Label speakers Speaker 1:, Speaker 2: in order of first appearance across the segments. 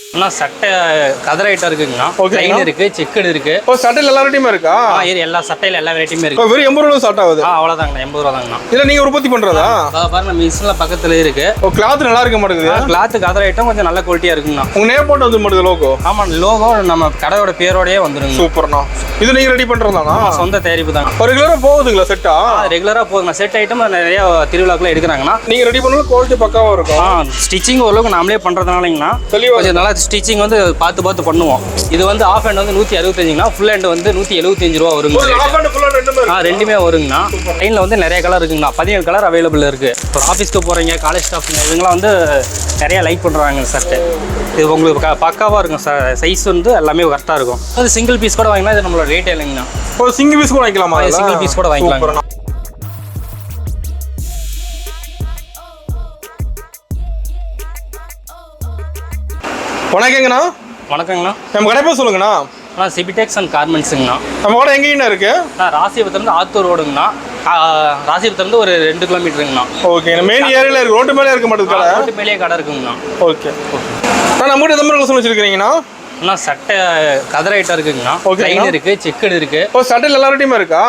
Speaker 1: அண்ணா சட்டை கதர் ஐட்டம் இருக்குங்கண்ணா. லைன் இருக்கு, செக்குடு இருக்கு.
Speaker 2: ஓ சட்டையில் எல்லா வெரைட்டியுமே இருக்கா?
Speaker 1: எல்லா சட்டையில எல்லா வெரைட்டியுமே இருக்கு.
Speaker 2: வெறும் 80 ரூபா ஸ்டார்ட் ஆகுது.
Speaker 1: அவ்வளோதாங்கண்ணா, 80 ரூபா தாங்கண்ணா.
Speaker 2: இல்லை நீங்கள் உற்பத்தி பண்ணுறதா?
Speaker 1: பாருங்க மிஷினில் பக்கத்துல இருக்கு.
Speaker 2: ஓ கிளாத் நல்லா இருக்க மாட்டேங்குது.
Speaker 1: கிளாத் கதர் ஐட்டம் கொஞ்சம் நல்ல குவாலிட்டியா இருக்குங்கண்ணா.
Speaker 2: உங்க நேம் போட்டு வந்து மாட்டேங்குது லோகோ?
Speaker 1: ஆமாம், லோகோ நம்ம கடையோட பேரோடயே வந்துருங்க.
Speaker 2: சூப்பர்ண்ணா. இது நீங்கள் ரெடி பண்ணுறதாண்ணா?
Speaker 1: சொந்த தயாரிப்பு தாங்க.
Speaker 2: ஒரு ரெகுலராக போகுதுங்களா செட்டா?
Speaker 1: ரெகுலராக போகுதுண்ணா. செட் ஐட்டம் நிறைய திருவிழாக்குள்ள எடுக்கிறாங்கண்ணா.
Speaker 2: நீங்கள் ரெடி பண்ணாலும் குவாலிட்டி பக்காவாக இருக்கும்.
Speaker 1: ஸ்டிச்சிங் ஓரளவுக்கு நாமளே பண்ணுறதுனாலங்கண்ணா கொஞ்சம் நல்லா ஸ்டிச்சிங் வந்து பார்த்து பண்ணுவோம். இது வந்து ஆஃப் ஹேண்ட் வந்து 165ங்கண்ணா. ஃபுல் ஹேண்ட் வந்து 175 ரூபா வருங்க. ரெண்டுமே வருங்கண்ணா. லைனில் வந்து நிறைய கலர் இருக்குங்கண்ணா. 17 கலர் அவைலபிள் இருக்கு. இப்போ ஆஃபீஸ்க்கு போகிறீங்க, காலேஜ் ஸ்டாஃப்ங்க இவங்களாம் வந்து நிறைய லைக் பண்ணுறாங்க சட்டை. இது உங்களுக்கு பக்காவாக இருக்கும் சார். சைஸ் வந்து எல்லாமே கரெக்டாக இருக்கும். அது சிங்கிள் பீஸ் கூட வாங்கினா இது நம்மளோட ரேட் இல்லைங்கண்ணா.
Speaker 2: ஒரு சிங்கிள் பீஸ் கூட வாங்கிக்கலாமா?
Speaker 1: சிங்கிள் பீஸ் கூட வாங்கிக்கலாம்.
Speaker 2: வணக்கங்கண்ணா.
Speaker 1: வணக்கங்கண்ணா.
Speaker 2: நம்ம கடை பேர் சொல்லுங்கண்ணா.
Speaker 1: சிபிடெக்ஸ் அண்ட் கார்மெண்ட்ஸுங்கண்ணா.
Speaker 2: நம்ம கடை எங்கேங்கண்ணா இருக்கு?
Speaker 1: ராசிபுரத்துலேருந்து ஆத்தூர் ரோடுங்கண்ணா. ராசிபுரத்துலேருந்து ஒரு 2 கிலோமீட்டருங்கண்ணா.
Speaker 2: ஓகே. மெயின் ஏரியாவில் இருக்கு, ரோட்டு மேலே இருக்க மாட்டேங்குது கடை?
Speaker 1: ரோட்டு மேலேயே கடை இருக்குங்கண்ணா.
Speaker 2: ஓகே. நம்மகிட்ட எந்த மாதிரி சொல்லி வச்சிருக்கீங்கண்ணா?
Speaker 1: சட்டை கதர் ஐட்டம் இருக்குங்கண்ணா. லைன் இருக்கு, செக்குடு இருக்கு.
Speaker 2: ஓ சட்டையில் எல்லா வெரைட்டியுமே இருக்கா?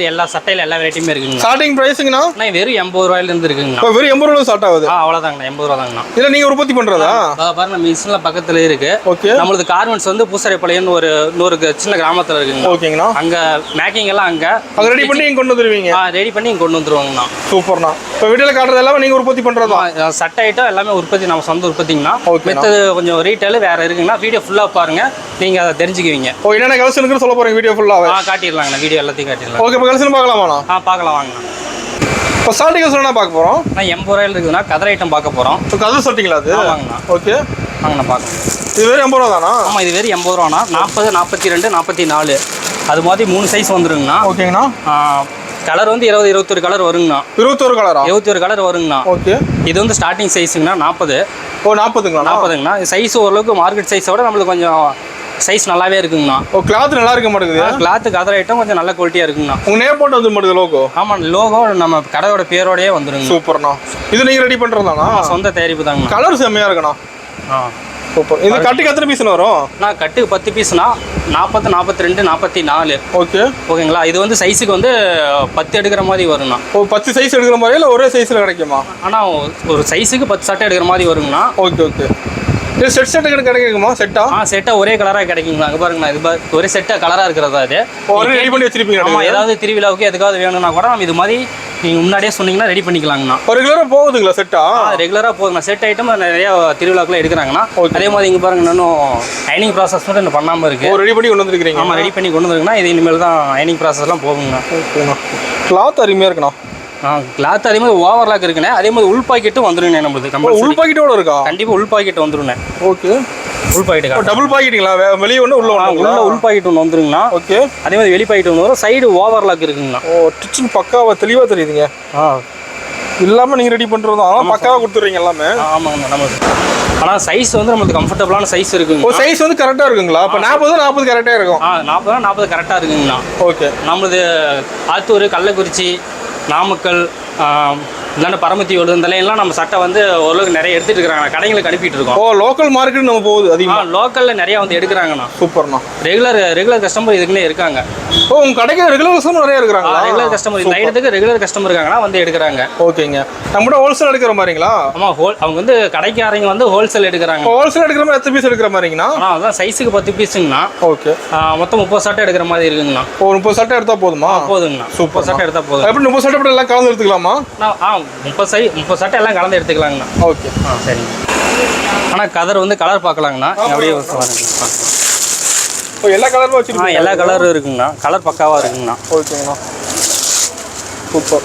Speaker 1: எல்லா சட்டையில எல்லா வெரைட்டியுமே இருக்குங்க.
Speaker 2: ஸ்டார்டிங் பிரைஸுங்கண்ணா?
Speaker 1: வெறும் 80 ரூபாயில இருந்து இருக்குங்கண்ணா.
Speaker 2: வெறும் 80 ரூபா ஸ்டார்ட் ஆகுது.
Speaker 1: அவ்வளோதாங்கண்ணா, 80 ரூபா தாங்கண்ணா.
Speaker 2: இல்லை நீங்கள் உற்பத்தி பண்ணுறதா?
Speaker 1: பாருங்க மிஷினில் பக்கத்துல இருக்கு.
Speaker 2: ஓகே.
Speaker 1: நம்மளது கார்மெண்ட்ஸ் வந்து பூசரைப்பாளையம்னு இன்னொரு சின்ன கிராமத்தில் இருக்குங்க.
Speaker 2: ஓகேங்கண்ணா.
Speaker 1: அங்கே மேக்கிங் எல்லாம் அங்கே
Speaker 2: ரெடி பண்ணி இங்கே கொண்டு வந்துருவீங்க?
Speaker 1: ரெடி பண்ணி இங்கே கொண்டு வந்துருவாங்கண்ணா.
Speaker 2: சூப்பர்ண்ணா. இப்போ வீட்டில் காட்டுறது எல்லாமே நீங்கள் உற்பத்தி பண்ணுறதா?
Speaker 1: சட்டை ஐட்டம் எல்லாமே உற்பத்தி, நம்ம சொந்த உற்பத்திங்கண்ணா. மற்றது கொஞ்சம் ரீட்டைல் வேற இருக்குங்கண்ணா. வீடியோ ஃபுல்லாக பாருங்க, நீங்கள் அதை தெரிஞ்சுக்குவீங்க.
Speaker 2: ஓ என்னென்ன கலெக்ஷன் இருக்குன்னு சொல்ல போகிறீங்க வீடியோ ஃபுல்லாக?
Speaker 1: காட்டிடலாங்கண்ணா, வீடியோ எல்லாத்தையும் காட்டிடலாம்.
Speaker 2: ஓகே. இப்போ கலெக்ஷன் பார்க்கலாமாண்ணா?
Speaker 1: பார்க்கலாம் வாங்கண்ணா.
Speaker 2: இப்போ ஸ்டார்டிங் கலெக்ஷன் என்ன பார்க்க போகிறோம்?
Speaker 1: 80 ரூபாயில் இருக்குதுண்ணா. கதர் ஐட்டம் பார்க்க போகிறோம்.
Speaker 2: இப்போ கதர் சொல்லிட்டீங்களா அது?
Speaker 1: வாங்கண்ணா.
Speaker 2: ஓகே
Speaker 1: வாங்கண்ணா பார்க்கலாம்.
Speaker 2: இது வெறும் 80 ரூபா தானா?
Speaker 1: ஆமாம், இது வெறும் 80 ரூபாண்ணா. 40, 42, 44 அது மாதிரி 3 சைஸ் வந்துருங்கண்ணா.
Speaker 2: ஓகேங்கண்ணா.
Speaker 1: கலர் வந்து 20, 21 கலர் வருங்கண்ணா.
Speaker 2: 21 கலரா?
Speaker 1: 21 கலர் வருங்கண்ணா.
Speaker 2: ஓகே.
Speaker 1: இது வந்து ஸ்டார்டிங் சைஸுங்கண்ணா 40.
Speaker 2: ஓ 40ங்களா?
Speaker 1: 40ங்கண்ணா. சைஸ் ஓரளவுக்கு மார்க்கெட் சைஸோட நம்மளுக்கு கொஞ்சம் சைஸ் நல்லாவே இருக்குங்கண்ணா.
Speaker 2: ஓ கிளாத் நல்லா இருக்க மாட்டேங்குது.
Speaker 1: கிளாத் கதர் ஐட்டம் கொஞ்சம் நல்ல குவாலிட்டியாக இருக்குங்கண்ணா.
Speaker 2: உங்க நேம் போட்டு வந்து மாட்டேங்குது லோகோ?
Speaker 1: ஆமாம், லோகோ நம்ம கடையோட பேரோடயே வந்துருங்க.
Speaker 2: சூப்பர்ண்ணா. இது நீங்கள் ரெடி பண்ணுறதாண்ணா?
Speaker 1: சொந்த தயாரிப்பு தாங்கண்ணா.
Speaker 2: கலர் செம்மையாக இருக்குண்ணா. சூப்பர். இது கட்டுக்கு எத்தனை பீஸ்னு வரும்?
Speaker 1: கட்டுக்கு 10 பீஸ்னா 40, 42, 44.
Speaker 2: ஓகே.
Speaker 1: ஓகேங்களா. இது வந்து சைஸுக்கு வந்து 10 எடுக்கிற மாதிரி வருங்கண்ணா.
Speaker 2: ஓ 10 சைஸ் எடுக்கிற மாதிரி இல்லை ஒரே சைஸில் கிடைக்குமா?
Speaker 1: ஆனால் ஒரு சைஸுக்கு 10 சட்டை எடுக்கிற மாதிரி வருங்கண்ணா.
Speaker 2: Okay okay. இது செட் கிடைக்குமா? செட்டா?
Speaker 1: செட்டா ஒரே கலராக கிடைக்குங்களா? அங்கே பாருங்கண்ணா, இது ஒரே செட்டாக கலராக இருக்கிறதா? இது
Speaker 2: ரெடி பண்ணி வச்சிருப்பீங்க?
Speaker 1: ஆமாம், ஏதாவது திருவிழாவுக்கு எதுக்காவது வேணும்னா கூட நம்ம இது மாதிரி நீங்கள் முன்னாடியே சொன்னீங்கன்னா ரெடி பண்ணிக்கலாங்கண்ணா.
Speaker 2: ஒரு ரெகுலராக போகுதுங்களா செட்டா?
Speaker 1: ரெகுலராக போகுதுண்ணா. செட் ஐட்டம் நிறைய திருவிழாக்குள்ள எடுக்கிறாங்கண்ணா. அதே மாதிரி இங்கே பாருங்க, இன்னும் அயனிங் ப்ராசஸ் மட்டும் இன்னும் பண்ணாமல் இருக்கு.
Speaker 2: ரெடி பண்ணி கொண்டு வந்துருக்கீங்க?
Speaker 1: ஆமாம், ரெடி பண்ணி கொண்டு வந்துருக்குண்ணா. இது இனிமேல் தான் அயனிங் ப்ராசஸ்லாம் போகுங்கண்ணா.
Speaker 2: ஓகேண்ணா. கிளாத் அருமையாக இருக்குண்ணா.
Speaker 1: கிளாத் அதே மாதிரி ஓவர்லாக் இருக்குண்ணே. அதே மாதிரி உள் பாக்கெட்டும் வந்துருங்க நம்மளுக்கு.
Speaker 2: உள் பாக்கெட்டோட இருக்கா?
Speaker 1: கண்டிப்பாக உள் பாக்கெட் வந்துருண்ணே.
Speaker 2: ஓகே.
Speaker 1: உள் பாக்கெட்
Speaker 2: டபுள் பாக்கெட்டுங்களா? வெளியே ஒன்று உள்ள
Speaker 1: உள் பாக்கெட் ஒன்று வந்துருங்கண்ணா.
Speaker 2: ஓகே.
Speaker 1: அதே மாதிரி வெளி பாக்கெட் ஒன்று வரும். சைடு ஓவர்லாக் இருக்குங்கண்ணா.
Speaker 2: டிச்சிங் பக்காவாக தெளிவாக தெரியுதுங்க. இல்லாமல் நீங்கள் ரெடி பண்ணுறது தான் பக்காவாக கொடுத்துருவீங்க எல்லாமே?
Speaker 1: ஆமாங்கண்ணா. நமக்கு ஆனால் சைஸ் வந்து நம்மளுக்கு கம்ஃபர்டபுளான சைஸ் இருக்குங்க.
Speaker 2: சைஸ் வந்து கரெக்டாக இருக்குங்களா? இப்போ 40 கரெக்டாக இருக்கும்?
Speaker 1: 40 கரெக்டாக இருக்குங்கண்ணா.
Speaker 2: ஓகே.
Speaker 1: நம்மளது ஆத்தூர், கள்ளக்குறிச்சி, நாமக்கல், இல்லைன்னா பரமத்தி இதெல்லாம் நம்ம சட்டை வந்து ஓரளவுக்கு நிறைய எடுத்துட்டு இருக்காங்க. கடைங்களுக்கு அனுப்பிட்டு இருக்கோம்.
Speaker 2: லோக்கல் மார்க்கெட் நம்ம போகுது அதிகமாக?
Speaker 1: லோக்கலில் நிறைய வந்து எடுக்கிறாங்கண்ணா.
Speaker 2: சூப்பர்ண்ணா.
Speaker 1: ரெகுலர் கஸ்டமர் இதுக்குன்னே இருக்காங்க.
Speaker 2: உங்க கடைக்கு ரெகுலர் கஸ்டமர் நிறைய இருக்காங்க?
Speaker 1: ரெகுலர் கஸ்டமர் இந்த ஐட்டத்துக்கு ரெகுலர் கஸ்டமர் இருக்காங்கன்னா வந்து எடுக்கிறாங்க.
Speaker 2: ஓகேங்க. நம்ம ஹோல்சேல் எடுக்கிற மாதிரிங்களா?
Speaker 1: ஆமாம், அவங்க வந்து கடைக்காரங்க வந்து ஹோல்சேல் எடுக்கிறாங்க.
Speaker 2: ஹோல்சேல் எடுக்கிற மாதிரி எத்தனை பீஸ் எடுக்கிற மாதிரிங்கண்ணா?
Speaker 1: அதான் சைஸுக்கு 10 பீஸுங்கண்ணா.
Speaker 2: ஓகே.
Speaker 1: மொத்தம் 30 சட்டை எடுக்கிற மாதிரி இருக்குங்கண்ணா.
Speaker 2: 30 சட்டை எடுத்தால் போதுமா?
Speaker 1: போதுங்கண்ணா. சூப்பர் சட்டை எடுத்தால் போதும்.
Speaker 2: எப்படி 30 சட்டை எல்லாம் கலந்து எடுத்துக்கலாமா?
Speaker 1: 30 சட்டை எல்லாம் கலந்து எடுத்துக்கலாங்கண்ணா.
Speaker 2: ஓகே.
Speaker 1: சரிங்க. ஆனால் கதர் வந்து கலர் பார்க்கலாங்கண்ணா. அப்படியே
Speaker 2: எல்லா கலரும் வச்சுருக்கோம்?
Speaker 1: எல்லா கலரும் இருக்குங்கண்ணா. கலர் பக்காவாக இருக்குங்கண்ணா.
Speaker 2: ஓகேங்கண்ணா. சூப்பர்.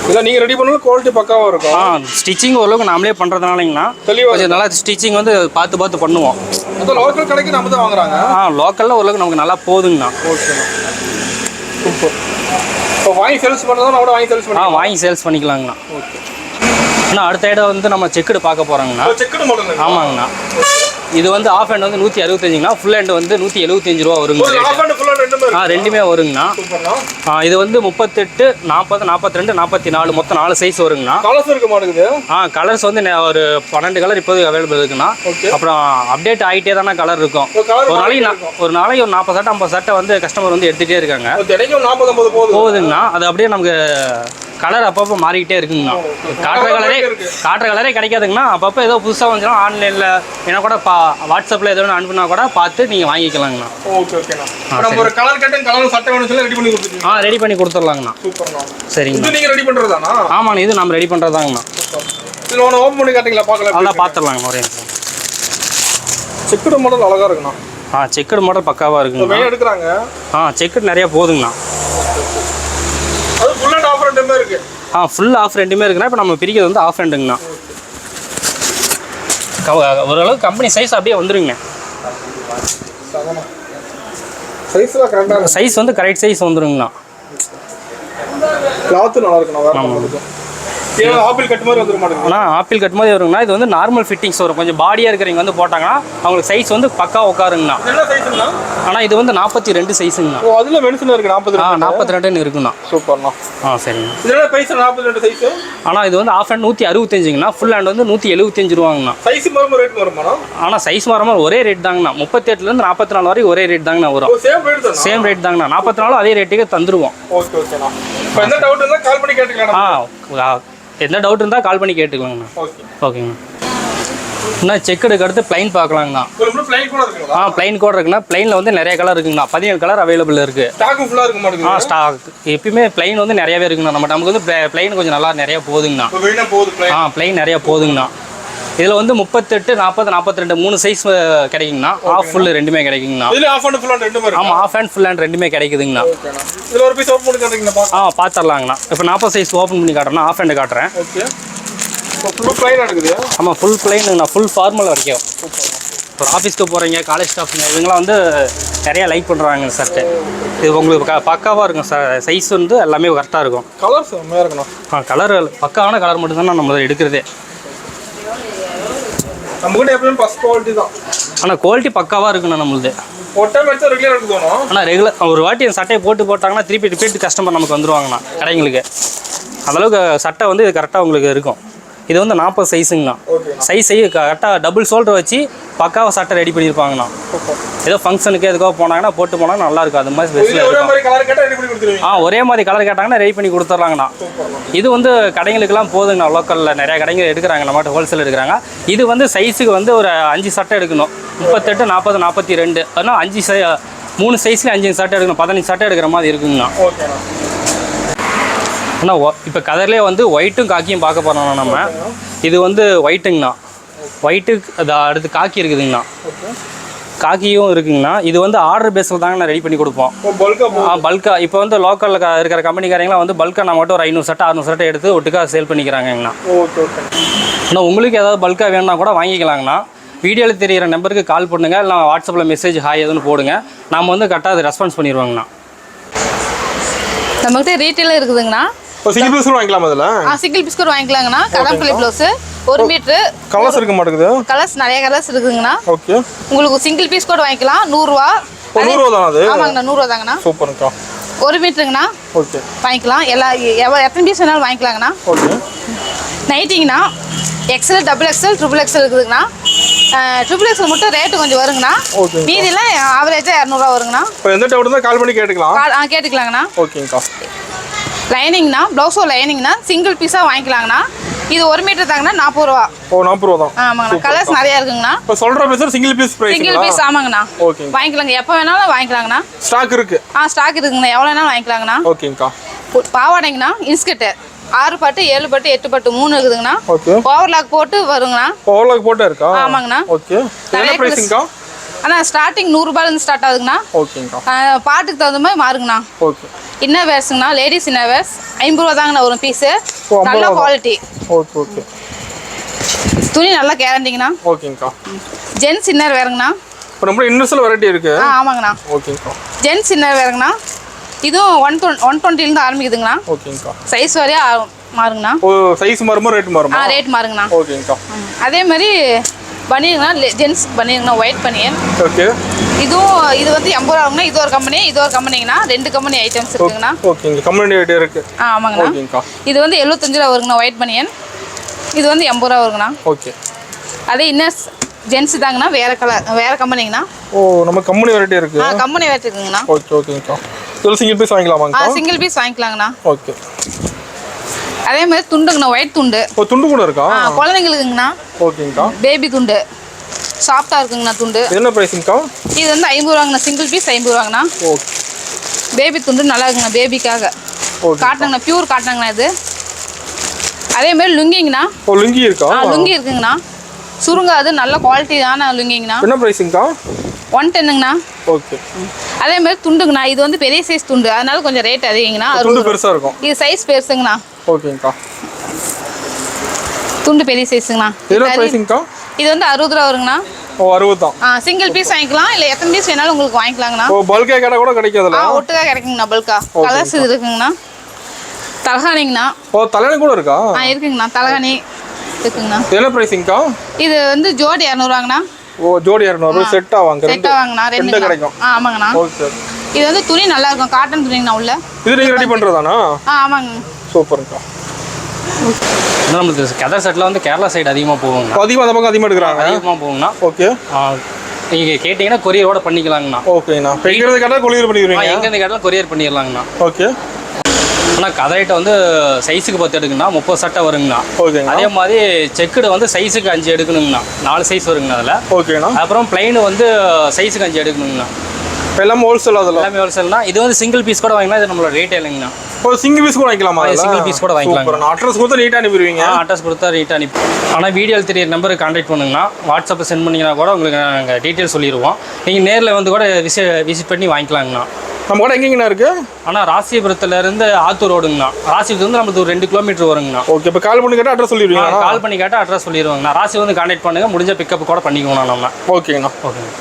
Speaker 2: இல்லை நீங்கள் ரெடி பண்ணாலும் குவாலிட்டி பக்காவாக இருக்கும்?
Speaker 1: ஸ்டிச்சிங் ஓரளவுக்கு நாமளே பண்ணுறதுனாலங்கண்ணா கொஞ்சம் நல்லா ஸ்டிச்சிங் வந்து பார்த்து பண்ணுவோம்.
Speaker 2: லோக்கல் கடைக்கு நம்ம தான் வாங்குறாங்க?
Speaker 1: லோக்கலில் ஓரளவுக்கு நமக்கு நல்லா போதுங்கண்ணா.
Speaker 2: ஓகேண்ணா. சூப்பர். இப்போ வாங்கி சேல்ஸ் பண்ணுறதா? நம்ம வாங்கி சேல்ஸ் பண்ணி
Speaker 1: வாங்கி சேல்ஸ் பண்ணிக்கலாங்கண்ணா.
Speaker 2: ஓகே.
Speaker 1: ஆனால் அடுத்த இடம் வந்து நம்ம செக்குடு பார்க்க போகிறோங்கண்ணா.
Speaker 2: Checked model?
Speaker 1: ஆமாங்கண்ணா. இது வந்து ஆஃப் ஹேண்ட் வந்து 165ங்கண்ணா, ஃபுல் ஹேண்ட் வந்து 175 ரூபா வருங்க. ரெண்டுமே வருங்கண்ணா. இது வந்து 38, 40, 42, 44 மொத்தம் 4 சைஸ் வருங்கண்ணா.
Speaker 2: கலர்ஸ் இருக்க மாட்டேங்குது.
Speaker 1: கலர்ஸ் வந்து ஒரு 12 கலர் இப்போது அவைலபிள் இருக்குண்ணா. அப்புறம் அப்டேட் ஆகிட்டே தானே கலர் இருக்கும். ஒரு நாளைக்கு ஒரு 40 சட்டை 50 சட்டை வந்து கஸ்டமர் வந்து எடுத்துகிட்டே இருக்காங்க. போகுதுங்கண்ணா. அது அப்படியே நமக்கு கலர் அப்பப்போ மாறிக்கிட்டே இருக்குங்கண்ணா. காட்டுற கலரே கிடைக்காதுங்கண்ணா. அப்பப்போ ஏதோ புதுசாக வந்துச்சுன்னா ஆன்லைனில் என்ன கூட வாட்ஸ்அப்பில் ஏதோ ஒன்று அனுப்புனா கூட பார்த்து நீங்கள் வாங்கிக்கலாங்கண்ணா. ரெடி பண்ணி கொடுத்துடலாங்கண்ணா. சரிங்கண்ணா. ஆமாண்ணா, இது நம்ம ரெடி பண்ணுறதாங்கண்ணா.
Speaker 2: ஓப்பன் பண்ணி காட்டுங்களா? பார்க்கலாம்.
Speaker 1: நல்லா பார்த்துடலாங்கண்ணா. ஒரே
Speaker 2: செக்குடு மாடல் அழகாக இருக்குண்ணா.
Speaker 1: செக்குடு மாடல் பக்காவாக இருக்குங்க.
Speaker 2: எடுக்கிறாங்க.
Speaker 1: செக்குடு நிறைய போகுதுங்கண்ணா.
Speaker 2: அது ஃபுல் அண்ட் ஆஃப் ரெண்டுமே இருக்கு.
Speaker 1: ஃபுல் ஆஃப் ரெண்டுமே இருக்குண்ணா. இப்போ நம்ம பிரிக்கிறது வந்து ஆஃப் ரெண்டுங்கண்ணா. ஓரளவுக்கு கம்பெனி சைஸ் அப்படியே வந்துருங்க. சைஸ் வந்து கரெக்ட் சைஸ் வந்துருங்கண்ணா.
Speaker 2: கிளாத் நல்லா இருக்குண்ணா. ஆப்பிள் கட் மாதிரி வந்துரும் மாட்டேங்குது.
Speaker 1: ஆப்பிள் கட் மாதிரி வருங்கண்ணா. இது வந்து நார்மல் ஃபிட்டிங்ஸ் வரும். கொஞ்சம் பாடியாக இருக்கிறவங்க வந்து போட்டாங்கன்னா அவங்களுக்கு சைஸ் வந்து பக்கா உட்காருங்கண்ணா. ஆனால் இது வந்து 42 சைஸுங்கண்ணா.
Speaker 2: அதில் மென்ஷன் இருக்கு
Speaker 1: 42 இருக்குண்ணா.
Speaker 2: சூப்பர்ண்ணா.
Speaker 1: சரிங்க.
Speaker 2: இதோட பிரைஸ் 42 சைஸ்.
Speaker 1: ஆனால் இது வந்து ஆஃப் ஹேண்ட் 165ங்கண்ணா. ஃபுல் ஹேண்ட் வந்து 175 ரூபாங்கண்ணா.
Speaker 2: சைஸ் மாறும் ரேட் வருமாண்ணா?
Speaker 1: ஆனால் சைஸ் மாறாமல் ஒரே ரேட் தாங்கண்ணா. 38லேருந்து 44 வரைக்கும் ஒரே ரேட் தாங்கண்ணா வரும். Same rate தாங்கண்ணா. 44 அதே ரேட்டுக்கு தந்துருவோம்.
Speaker 2: ஓகேண்ணா. இப்போ எந்த டவுட் இருந்தால் கால் பண்ணி கேட்டுக்கலாம்.
Speaker 1: எந்த டவுட் இருந்தால் கால் பண்ணி கேட்டுக்கலாங்கண்ணா. ஓகேங்கண்ணா. இன்னும் செக்குடுக்கு அடுத்து பிளைன் பார்க்கலாங்கண்ணா. பிளைன் கூட இருக்குண்ணா. பிளைனில் வந்து நிறைய கலர் இருக்குங்கண்ணா. 17 கலர் அவைலபிள் இருக்குது. ஸ்டாக் எப்பயுமே பிளைன் வந்து நிறையவே இருக்குண்ணா. நமக்கு வந்து பிளைன் கொஞ்சம் நல்லா நிறைய போகுதுங்கண்ணா. பிளைன் நிறைய போகுதுங்கண்ணா. இதில் வந்து 38, 40, 42 3 சைஸ் கிடைக்குங்கண்ணா. ஆஃப் ஃபுல் ரெண்டுமே கிடைக்குங்கண்ணா. ஆமாம், ஆஃப் ஹேண்ட் ஃபுல் ஹேண்ட் ரெண்டுமே கிடைக்குதுங்கண்ணா. பார்த்துடலாங்கண்ணா. இப்போ 40 சைஸ் ஓப்பன் பண்ணி காட்டுறேன்னா ஆஃப் ஹேண்டு காட்டுறேன். ஆமாம், ஃபுல் பிளைனுங்கண்ணா. ஃபுல் ஃபார்மல் வரைக்கும். இப்போ ஆஃபீஸ்க்கு போகிறீங்க, காலேஜ் ஸ்டாஃப்ங்க இவங்களாம் வந்து நிறையா லைக் பண்ணுறாங்க சர்ட்டு. இது உங்களுக்கு பக்காவாக இருக்கும் சார். சைஸ் வந்து எல்லாமே கரெக்டாக இருக்கும்.
Speaker 2: கலர் செம்மையாக இருக்கணும்.
Speaker 1: கலர் பக்காவான கலர் மட்டும்தான் நம்மளை எடுக்கிறதே. ஆனால் குவாலிட்டி பக்காவாக இருக்குண்ணா நம்மளுது. ஆனால் ரெகுலர் ஒரு வாட்டி சட்டையை போட்டாங்கன்னா திருப்பி ரிப்பீட் கஸ்டமர் நமக்கு வந்துடுவாங்கண்ணா கடைங்களுக்கு. அந்தளவுக்கு சட்டை வந்து இது கரெக்டாக உங்களுக்கு இருக்கும். இது வந்து 40 சைஸுங்கண்ணா. சைஸ் கரெக்டாக டபுள் ஷோல்டர் வச்சு பக்காவாக சட்டை ரெடி பண்ணியிருப்பாங்கண்ணா. ஏதோ ஃபங்க்ஷனுக்கு எதுக்கோ போனாங்கன்னா போட்டு போனாங்கன்னா நல்லாயிருக்கும். அது மாதிரி ஸ்பெஷலாக ஒரே மாதிரி கலர் கேட்டாங்கன்னா ரெடி பண்ணி கொடுத்துட்றாங்கண்ணா. இது வந்து கடைங்களுக்கெல்லாம் போதுங்கண்ணா. லோக்கலில் நிறையா கடைங்க எடுக்கிறாங்க. நம்மகிட்ட ஹோல்சேல் எடுக்கிறாங்க. இது வந்து சைஸுக்கு வந்து ஒரு 5 சட்டை எடுக்கணும். 38, 40, 42 அதனால் 3 சைஸ்லேயும் 5 சட்டை எடுக்கணும். 15 சட்டை எடுக்கிற மாதிரி இருக்குங்கண்ணா. ஆனால் இப்போ கலர்லேயே வந்து ஒயிட்டும் காக்கியும் பார்க்க போகிறோம்ண்ணா நம்ம. இது வந்து ஒயிட்டுங்கண்ணா. ஒயிட்டு அடுத்து காக்கி இருக்குதுங்கண்ணா. காக்கியும் இருக்குங்கண்ணா. இது வந்து ஆர்டர் பேஸில் தாங்கண்ணா ரெடி பண்ணி கொடுப்போம். பல்காக இப்போ வந்து லோக்கலில் இருக்கிற கம்பெனிக்காரங்களாம் வந்து பல்காக நம்ம மட்டும் ஒரு 500 சட்டை 600 சட்டை எடுத்து ஒட்டுக்காக சேல் பண்ணிக்கிறாங்கண்ணா. ஆனால் உங்களுக்கு ஏதாவது பல்காக வேணும்னா கூட வாங்கிக்கலாங்கண்ணா. வீடியோவில் தெரிகிற நம்பருக்கு கால் பண்ணுங்கள். இல்லை வாட்ஸ்அப்பில் மெசேஜ் ஹாய் எதுன்னு போடுங்க. நம்ம வந்து கரெக்டாக அது ரெஸ்பான்ஸ் பண்ணிடுவாங்கண்ணா.
Speaker 3: நம்மகிட்ட ரீட்டெயிலாக இருக்குதுங்கண்ணா.
Speaker 2: சிங்கிள் பீஸ் வாங்கிக்கலாம். அதில்
Speaker 3: சிங்கிள் பீஸ் கூட வாங்கிக்கலாங்கண்ணா. கலம்புலி ப்ளவுஸ் 1 மீட்டர்.
Speaker 2: கலர்ஸ் இருக்க மாட்டேங்குது.
Speaker 3: கலர்ஸ் நிறைய கலர்ஸ் இருக்குங்கண்ணா.
Speaker 2: ஓகே.
Speaker 3: உங்களுக்கு சிங்கிள் பீஸ் கூட வாங்கிக்கலாம். 100 ரூபா.
Speaker 2: 100 ரூபா தான் அது.
Speaker 3: ஆமாங்கண்ணா, 100 ரூபா தாங்கண்ணா.
Speaker 2: சூப்பர்க்கா.
Speaker 3: 1 மீட்டருங்கண்ணா.
Speaker 2: ஓகே.
Speaker 3: வாங்கிக்கலாம். எத்தனை பீஸ் வேணாலும் வாங்கிக்கலாங்கண்ணா.
Speaker 2: ஓகே.
Speaker 3: நைட்டிங்கண்ணா XL, XXL, XXL இருக்குதுங்கண்ணா. XXL மட்டும் ரேட்டு கொஞ்சம் வருங்கண்ணா. மீதியெல்லாம் ஆவரேஜாக 200 ரூபா வருங்கண்ணா.
Speaker 2: இப்போ எந்த டவுட் இருந்தால் கால் பண்ணி கேட்டுக்கலாம்.
Speaker 3: கேட்டுக்கலாங்கண்ணா.
Speaker 2: ஓகேங்கக்கா.
Speaker 3: லைனிங்ண்ணா. ப்ளவுஸோ லைனிங்ண்ணா. சிங்கிள் பீஸாக வாங்கிக்கலாங்கண்ணா. இது 1 மீட்டர் தாங்கண்ணா. 40 ரூபா.
Speaker 2: 40 ரூபா தான்.
Speaker 3: ஆமாங்கண்ணா. கலர்ஸ் நிறைய இருக்குங்கண்ணா.
Speaker 2: இப்போ சொல்கிற piece single piece price.
Speaker 3: Single piece ஆமாங்கண்ணா.
Speaker 2: ஓகே.
Speaker 3: வாங்கிக்கலாங்க. எப்போ வேணாலும் வாங்கிக்கலாங்கண்ணா.
Speaker 2: ஸ்டாக் இருக்கு.
Speaker 3: ஸ்டாக் இருக்குங்கண்ணா. எவ்வளோ வேணாலும் வாங்கிக்கலாங்கண்ணா.
Speaker 2: ஓகேங்கக்கா.
Speaker 3: பாவாடைங்கண்ணா. இன்ஸ்கர்ட்டு 6 பட்டு 7 பட்டு 8 பட்டு 3 இருக்குதுங்கண்ணா.
Speaker 2: ஓகே.
Speaker 3: ஓவர்லாக் போட்டு வருங்கண்ணா.
Speaker 2: ஓவர்லாக் போட்டு இருக்கா?
Speaker 3: ஆமாங்கண்ணா.
Speaker 2: ஓகே. என்ன பிரைஸ்ங்கா?
Speaker 3: அண்ணா ஸ்டார்டிங் 100 ரூபாயிலேருந்து ஸ்டார்ட் ஆகுதுங்கண்ணா.
Speaker 2: ஓகேங்கக்கா.
Speaker 3: பாட்டுக்கு தகுந்த மாதிரி மாறுங்கண்ணா.
Speaker 2: ஓகே.
Speaker 3: இன்னர் வேர்ஸுங்கண்ணா. லேடிஸ் இன்னர் வேர்ஸ் 50 ரூபா தாங்கண்ணா ஒரு பீஸு. நல்ல குவாலிட்டி.
Speaker 2: ஓகே. ஓகே.
Speaker 3: துணி நல்லா கேரண்டிங்கண்ணா.
Speaker 2: ஓகேங்கக்கா.
Speaker 3: Gents inner வேறுங்கண்ணா.
Speaker 2: இப்போ நம்ம இன்னர்ஸில் வெரைட்டி இருக்கு.
Speaker 3: ஆமாங்கண்ணா.
Speaker 2: ஓகேங்கக்கா.
Speaker 3: ஜென்ஸ் இன்னர் வேறுங்கண்ணா. இதுவும் 120லேருந்து ஆரம்பிக்குதுங்கண்ணா.
Speaker 2: ஓகேங்கக்கா.
Speaker 3: சைஸ் வரையா மாறுங்கண்ணா.
Speaker 2: சைஸ் மாறுமா ரேட் மாறுமா?
Speaker 3: ரேட் மாறுங்கண்ணா.
Speaker 2: ஓகேங்கக்கா.
Speaker 3: அதே மாதிரி பனியன்னா ஜென்ஸ் பனியன்னா ஒயிட் பனியன்.
Speaker 2: ஓகே.
Speaker 3: இது வந்து 80 ரூபா வாங்கினா இது ஒரு கம்பெனி, இது ஒரு கம்பெனிங்கண்ணா. 2 கம்பெனி ஐட்டம்ஸ் இருக்குங்கண்ணா.
Speaker 2: ஓகேங்க. கம்பெனி ஐட்டம் இருக்கு.
Speaker 3: ஆமாங்கண்ணா.
Speaker 2: ஓகேங்கக்கா.
Speaker 3: இது வந்து 75 ரூபா வருங்கண்ணா ஒயிட் பனியன். இது வந்து 80 ரூபா வருங்கண்ணா.
Speaker 2: ஓகே.
Speaker 3: அதே இன்னும் ஜென்ஸ் தாங்கண்ணா, வேற கம்பெனிங்கண்ணா.
Speaker 2: ஓ, நம்ம கம்பெனி வெரைட்டி இருக்கு.
Speaker 3: கம்பெனி வெரைட்டி இருக்குங்கண்ணா.
Speaker 2: ஓகே ஓகேங்கக்கா. இது சிங்கிள் பீஸ் வாங்கிக்கலாமாங்கக்கா?
Speaker 3: சிங்கிள் பீஸ் வாங்கிக்கலாங்கண்ணா.
Speaker 2: ஓகே.
Speaker 3: அதே மாதிரி துண்டுங்கண்ணா, ஒயிட் துண்டு.
Speaker 2: ஓ, துண்டு கூட இருக்கா?
Speaker 3: குழந்தைங்களுக்குங்கண்ணா.
Speaker 2: ஓகேங்கக்கா.
Speaker 3: பேபி துண்டு சாஃப்டா இருக்குங்கண்ணா துண்டு.
Speaker 2: என்ன பிரைஸ்ங்கக்கா?
Speaker 3: இது வந்து 50 ரூபாங்கண்ணா. சிங்கிள் பீஸ் 50 ரூபாங்கண்ணா.
Speaker 2: ஓகே.
Speaker 3: பேபி துண்டு நல்லா இருக்குங்கண்ணா, பேபிக்காக.
Speaker 2: ஓகே.
Speaker 3: காட்டுங்கண்ணா, பியூர் காட்டுங்கண்ணா இது. அதே மாதிரி லுங்கிங்கண்ணா.
Speaker 2: ஓ, லுங்கி இருக்கா?
Speaker 3: லுங்கி இருக்குங்கண்ணா. சுருங்காது, நல்ல குவாலிட்டியான லுங்கிங்கண்ணா.
Speaker 2: என்ன பிரைஸ்ங்கக்கா?
Speaker 3: 110ங்கண்ணா.
Speaker 2: ஓகே.
Speaker 3: அதே மாதிரி துண்டுங்கண்ணா, இது வந்து பெரிய சைஸ் துண்டு, அதனால கொஞ்சம் ரேட் அதிகங்கண்ணா.
Speaker 2: துண்டு பெருசா இருக்கும்.
Speaker 3: இது சைஸ் பெருசுங்கண்ணா.
Speaker 2: ஓகேங்கக்கா.
Speaker 3: துண்டு பெரிய சைஸுங்கண்ணா.
Speaker 2: என்ன பிரைஸ்ங்கக்கா?
Speaker 3: இது வந்து 60 ரூபா வருங்கண்ணா.
Speaker 2: ஓ, 60 தான்.
Speaker 3: சிங்கிள் பீஸ் வாங்கிக்கலாம், இல்லை எத்தனை பீஸ் வேணாலும் உங்களுக்கு வாங்கிக்கலாங்கண்ணா.
Speaker 2: ஓ, பல்கா கடை கூட கிடைக்காதுல்ல?
Speaker 3: ஒட்டுக்கா கிடைக்குங்கண்ணா, பல்கா. கலர்ஸ் இருக்குங்கண்ணா. தலகாணிங்கண்ணா.
Speaker 2: ஓ, தலையணை கூட இருக்கா?
Speaker 3: இருக்குங்கண்ணா, தலகாணி இருக்குங்கண்ணா.
Speaker 2: என்ன பிரைஸ்ங்கக்கா?
Speaker 3: இது வந்து ஜோடி 200 ரூபாங்கண்ணா.
Speaker 2: ஓ, ஜோடி 200 செட்டா வாங்க.
Speaker 3: செட்டா வாங்கண்ணா, ரெண்டு கிடைக்கும். ஆமாங்கண்ணா.
Speaker 2: ஓகே.
Speaker 3: இது வந்து துணி நல்லா இருக்கும், காட்டன் துணிங்கண்ணா உள்ள.
Speaker 2: இது நீங்க ரெடி பண்றதானா?
Speaker 3: ஆமாங்க.
Speaker 2: சூப்பர்ங்கக்கா.
Speaker 1: நம்மளுக்கு கதர் செட்டில் வந்து கேரளா சைடு அதிகமாக போவாங்கண்ணா.
Speaker 2: அதிகமாக அந்த பக்கம் அதிகமாக எடுக்கிறாங்க.
Speaker 1: அதிகமாக போகுங்கண்ணா.
Speaker 2: ஓகே.
Speaker 1: நீங்கள் கேட்டிங்கன்னா கொரியரோட பண்ணிக்கலாங்கண்ணா.
Speaker 2: ஓகேண்ணா. இப்போ எங்கேருந்து கேட்டால் கொரியர் பண்ணிடுவீங்க?
Speaker 1: எங்கேருந்து கேட்டாலும் கொரியர் பண்ணிடலாங்கண்ணா.
Speaker 2: ஓகே.
Speaker 1: ஆனால் கதர் ஐட்டம் வந்து சைஸுக்கு 10 எடுக்குங்கண்ணா, 30 சட்டை வருங்கண்ணா.
Speaker 2: ஓகேங்க.
Speaker 1: அதே மாதிரி செக்குடு வந்து சைஸுக்கு 5 எடுக்கணுங்கண்ணா. 4 சைஸ் வருங்கண்ணா அதில்.
Speaker 2: ஓகேண்ணா.
Speaker 1: அப்புறம் பிளைன் வந்து சைஸுக்கு 5 எடுக்கணுங்கண்ணா.
Speaker 2: இப்போ எல்லாமே ஹோல்சேல் அதெல்லாம்?
Speaker 1: எல்லாமே ஹோல்சேல்னா. இது வந்து சிங்கிள் பீஸ் கூட வாங்கினா இது நம்மளோட ரேட்டேலுங்கண்ணா.
Speaker 2: ஒரு சிங்கிள் பீஸ் கூட வாங்கிக்கலாமா?
Speaker 1: சிங்கிள் பீஸ் கூட வாங்கிக்கலாம்.
Speaker 2: அட்ரஸ் கொடுத்தா நீட்டாக அனுப்பிடுவீங்க?
Speaker 1: அட்ரஸ் கொடுத்தா நீட்டாக அனுப்பி. ஆனால் வீடியோவில் தெரிய நம்பருக்கு கான்டாக்ட் பண்ணுங்கண்ணா. வாட்ஸ்அப்பில் சென்ட் பண்ணிங்கன்னா கூட உங்களுக்கு நாங்கள் டீட்டெயில் சொல்லிடுவோம். நீங்கள் நேரில் வந்து கூட விசிட் பண்ணி வாங்கிக்கலாங்கண்ணா.
Speaker 2: நம்ம கூட எங்கேங்கண்ணா இருக்கு?
Speaker 1: ஆனால் ராசிபுரத்துலேருந்து ஆத்தூர் ரோடுங்கண்ணா. ராசிபுரத்து வந்து நம்மளுக்கு ஒரு 2 கிலோமீட்டர் வருங்கண்ணா.
Speaker 2: ஓகே. இப்போ கால் பண்ணி கேட்டால் அட்ரஸ் சொல்லிடுவீங்க?
Speaker 1: கால் பண்ணி கேட்டால் அட்ரஸ் சொல்லிடுவாங்கண்ணா. ராசி வந்து கான்டாக்ட் பண்ணுங்கள், முடிஞ்ச பிக்கப் கூட பண்ணிக்குவோண்ணா நம்ம.
Speaker 2: ஓகேங்கண்ணா.
Speaker 1: ஓகேங்க.